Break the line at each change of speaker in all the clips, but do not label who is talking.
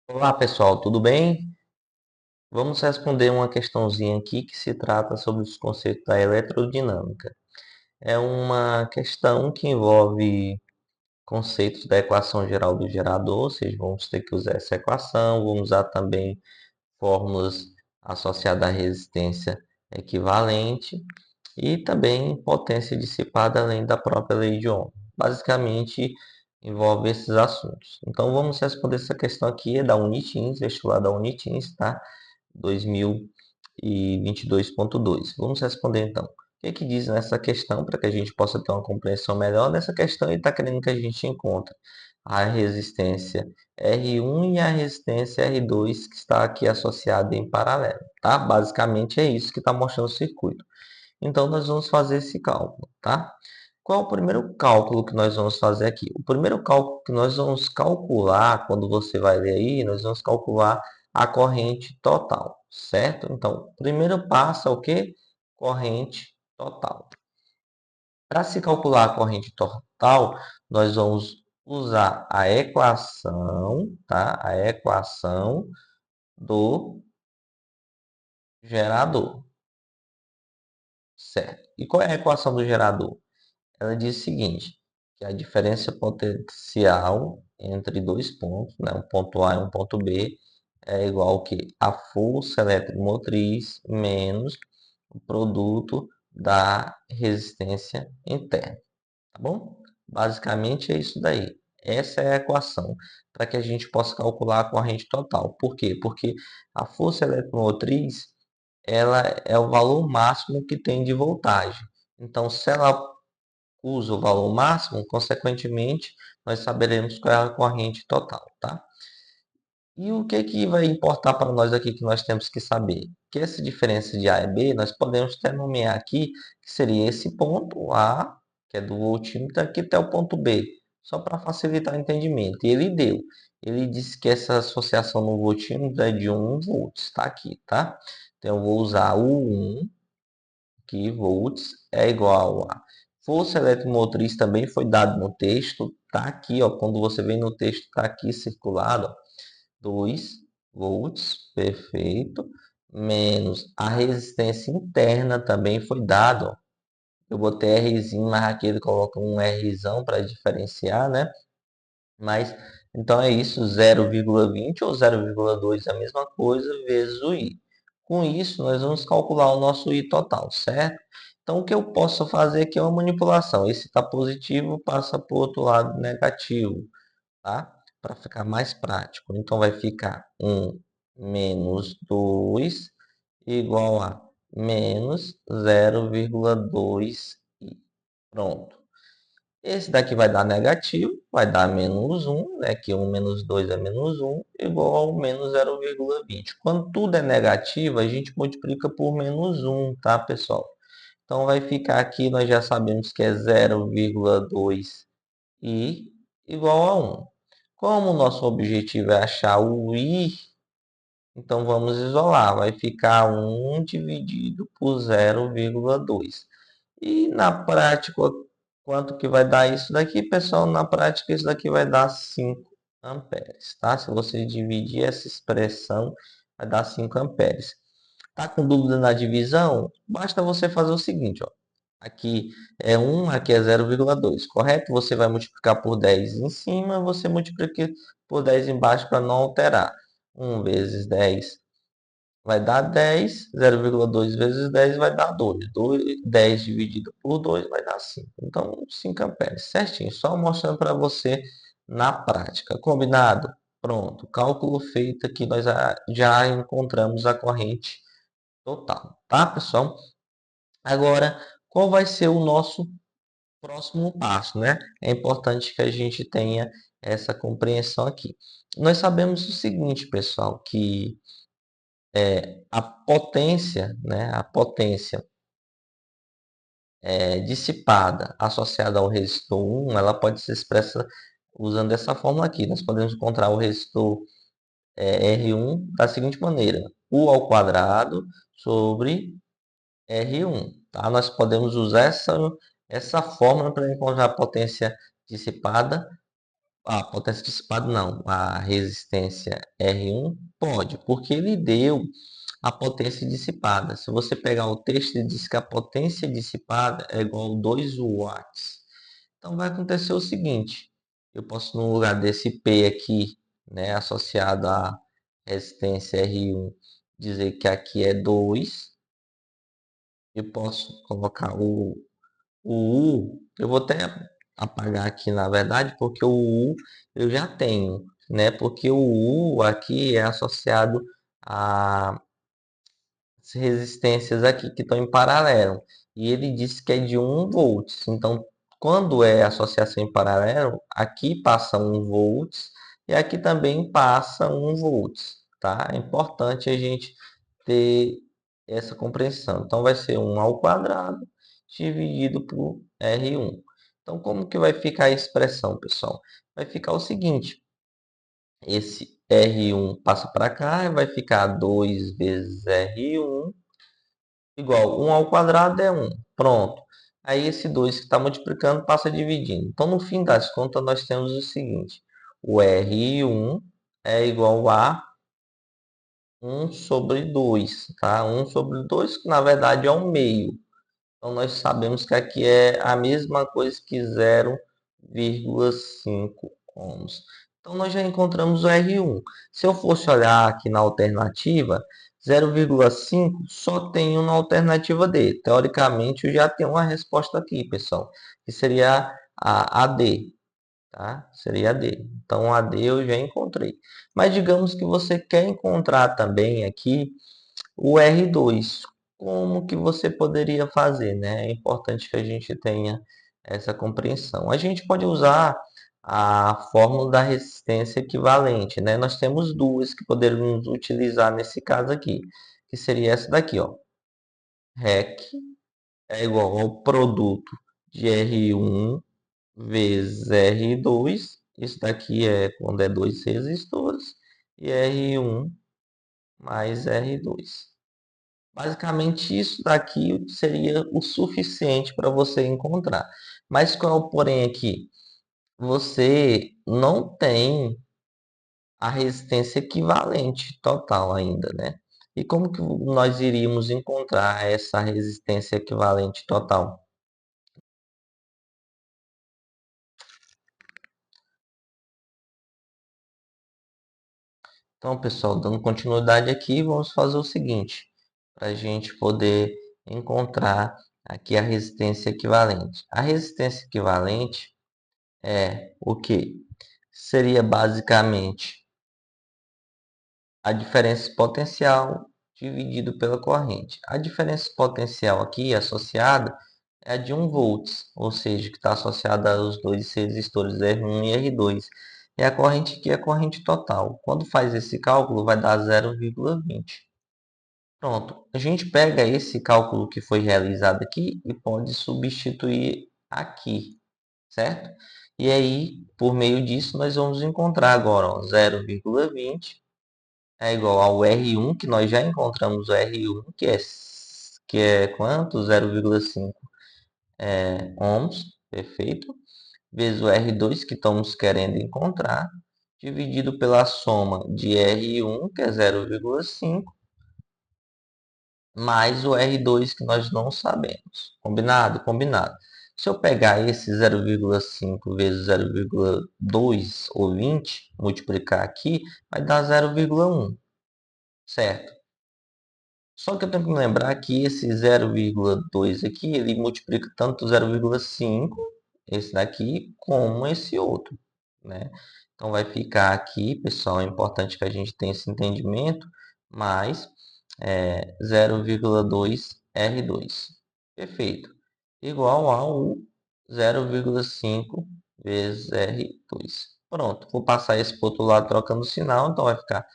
Olá pessoal, tudo bem? Vamos responder uma questãozinha aqui que se trata sobre os conceitos da eletrodinâmica. É uma questão que envolve conceitos da equação geral do gerador, ou seja, vamos ter que usar essa equação, vamos usar também fórmulas associadas à resistência equivalente e também potência dissipada além da própria lei de Ohm. Basicamente, envolve esses assuntos. Então, vamos responder essa questão aqui, é da Unitins, vestibular da Unitins, tá? 2022.2. Vamos responder então. O que é que diz nessa questão, para que a gente possa ter uma compreensão melhor? Nessa questão, ele está querendo que a gente encontre a resistência R1 e a resistência R2, que está aqui associada em paralelo, tá? Basicamente é isso que está mostrando o circuito. Então, nós vamos fazer esse cálculo, tá? Qual é o primeiro cálculo que nós vamos fazer aqui? O primeiro cálculo que nós vamos calcular, quando você vai ler aí, nós vamos calcular a corrente total, certo? Então, primeiro passo é o quê? Corrente total. Para se calcular a corrente total, nós vamos usar a equação, tá? A equação do gerador, certo? E qual é a equação do gerador? Ela diz o seguinte, que a diferença potencial entre dois pontos, né, um ponto A e um ponto B, é igual ao que a força eletromotriz menos o produto da resistência interna, tá bom? Basicamente é isso daí. Essa é a equação para que a gente possa calcular a corrente total. Por quê? Porque a força eletromotriz ela é o valor máximo que tem de voltagem. Então, se ela usa o valor máximo, consequentemente, nós saberemos qual é a corrente total, tá? E o que que vai importar para nós aqui que nós temos que saber? Que essa diferença de A e B, nós podemos até nomear aqui, que seria esse ponto A, que é do voltímetro, aqui até o ponto B, só para facilitar o entendimento. E ele deu. Ele disse que essa associação no voltímetro é de 1 volts, está aqui, tá? Então, eu vou usar o 1 que volts é igual a força eletromotriz também foi dado no texto, tá aqui, ó, quando você vem no texto, tá aqui circulado, ó, 2 volts, perfeito, menos a resistência interna também foi dado, ó. Eu botei Rzinho, mas aqui ele coloca um Rzão para diferenciar, né? Mas, então é isso, 0,20 ou 0,2 é a mesma coisa, vezes o I. Com isso, nós vamos calcular o nosso I total, certo? Então, o que eu posso fazer aqui é uma manipulação. Esse está positivo, passa para o outro lado negativo, tá? Para ficar mais prático. Então, vai ficar 1 menos 2 igual a menos 0,2I. Pronto. Esse daqui vai dar negativo, vai dar menos 1, né? Que 1 menos 2 é menos 1, igual ao menos 0,20. Quando tudo é negativo, a gente multiplica por menos 1, tá, pessoal? Então, vai ficar aqui, nós já sabemos que é 0,2 i igual a 1. Como o nosso objetivo é achar o i, então vamos isolar. Vai ficar 1 dividido por 0,2. E na prática, quanto que vai dar isso daqui, pessoal? Na prática, isso daqui vai dar 5 amperes, tá? Se você dividir essa expressão, vai dar 5 amperes. Tá com dúvida na divisão? Basta você fazer o seguinte, ó. Aqui é 1, aqui é 0,2, correto? Você vai multiplicar por 10 em cima, você multiplica por 10 embaixo para não alterar. 1 vezes 10 vai dar 10, 0,2 vezes 10 vai dar 2. 10 dividido por 2 vai dar 5. Então, 5 amperes, certinho. Só mostrando para você na prática. Combinado? Pronto. Cálculo feito aqui, nós já encontramos a corrente total. Tá, pessoal? Agora, qual vai ser o nosso próximo passo, né? É importante que a gente tenha essa compreensão aqui. Nós sabemos o seguinte, pessoal, que a potência, né, a potência dissipada associada ao resistor 1, ela pode ser expressa usando essa fórmula aqui. Nós podemos encontrar o resistor R1 da seguinte maneira: U ao quadrado sobre R1. Tá? Nós podemos usar essa fórmula para encontrar a potência dissipada A potência dissipada não, a resistência R1 pode, porque ele deu a potência dissipada. Se você pegar o texto, ele diz que a potência dissipada é igual a 2 watts. Então vai acontecer o seguinte, eu posso no lugar desse P aqui, né, associado à resistência R1, dizer que aqui é 2. Eu posso colocar o U, eu vou até apagar aqui na verdade, porque o U eu já tenho, né? Porque o U aqui é associado a resistências aqui que estão em paralelo. E ele disse que é de 1 volts. Então, quando é associação em paralelo, aqui passa 1 volts e aqui também passa 1 volts, tá? É importante a gente ter essa compreensão. Então, vai ser 1 ao quadrado dividido por R1. Então, como que vai ficar a expressão, pessoal? Vai ficar o seguinte, esse R1 passa para cá e vai ficar 2 vezes R1 igual 1 ao quadrado é 1. Pronto. Aí esse 2 que está multiplicando passa dividindo. Então, no fim das contas, nós temos o seguinte. O R1 é igual a 1 sobre 2. Tá? 1 sobre 2, que na verdade é 1 meio. Então, nós sabemos que aqui é a mesma coisa que 0,5 ohms. Então, nós já encontramos o R1. Se eu fosse olhar aqui na alternativa, 0,5 só tem uma alternativa D. Teoricamente, eu já tenho uma resposta aqui, pessoal, que seria a D. Tá? Seria a D. Então, a D eu já encontrei. Mas digamos que você quer encontrar também aqui o R2, como que você poderia fazer, né? É importante que a gente tenha essa compreensão. A gente pode usar a fórmula da resistência equivalente, né? Nós temos duas que poderíamos utilizar nesse caso aqui, que seria essa daqui, ó. REC é igual ao produto de R1 vezes R2. Isso daqui é quando é dois resistores, e R1 mais R2. Basicamente, isso daqui seria o suficiente para você encontrar. Mas qual é o porém aqui? Você não tem a resistência equivalente total ainda, né? E como que nós iríamos encontrar essa resistência equivalente total? Então, pessoal, dando continuidade aqui, vamos fazer o seguinte, para a gente poder encontrar aqui a resistência equivalente. A resistência equivalente é o que? Seria basicamente a diferença potencial dividido pela corrente. A diferença potencial aqui associada é a de 1 volts, ou seja, que está associada aos dois resistores R1 e R2. E a corrente aqui é a corrente total. Quando faz esse cálculo, vai dar 0,20. Pronto, a gente pega esse cálculo que foi realizado aqui e pode substituir aqui, certo? E aí, por meio disso, nós vamos encontrar agora ó, 0,20 é igual ao R1, que nós já encontramos o R1, que é quanto? 0,5 ohms, perfeito, vezes o R2, que estamos querendo encontrar, dividido pela soma de R1, que é 0,5, mais o R2 que nós não sabemos. Combinado? Combinado. Se eu pegar esse 0,5 vezes 0,2 ou 20, multiplicar aqui, vai dar 0,1, certo? Só que eu tenho que me lembrar que esse 0,2 aqui, ele multiplica tanto 0,5, esse daqui, como esse outro, né? Então, vai ficar aqui, pessoal, é importante que a gente tenha esse entendimento, mais 0,2 R2. Perfeito. Igual ao 0,5 vezes R2. Pronto, vou passar esse para o outro lado trocando o sinal, então vai ficar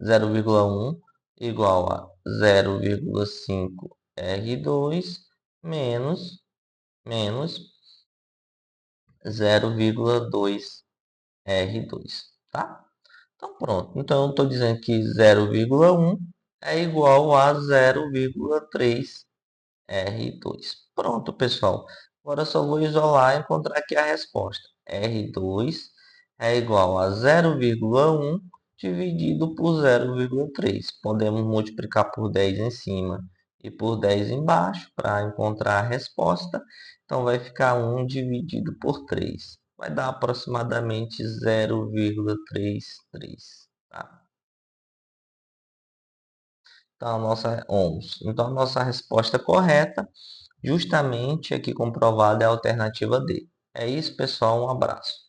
0,1 igual a 0,5 R2 menos 0,2 R2, tá? Então, pronto. Então, eu estou dizendo que 0,1 é igual a 0,3 R2. Pronto, pessoal. Agora eu só vou isolar e encontrar aqui a resposta. R2 é igual a 0,1 dividido por 0,3. Podemos multiplicar por 10 em cima e por 10 embaixo para encontrar a resposta. Então, vai ficar 1 dividido por 3. Vai dar aproximadamente 0,33. Tá? Então, a nossa ohms. Então, a nossa resposta correta, justamente aqui comprovada, é a alternativa D. É isso, pessoal. Um abraço.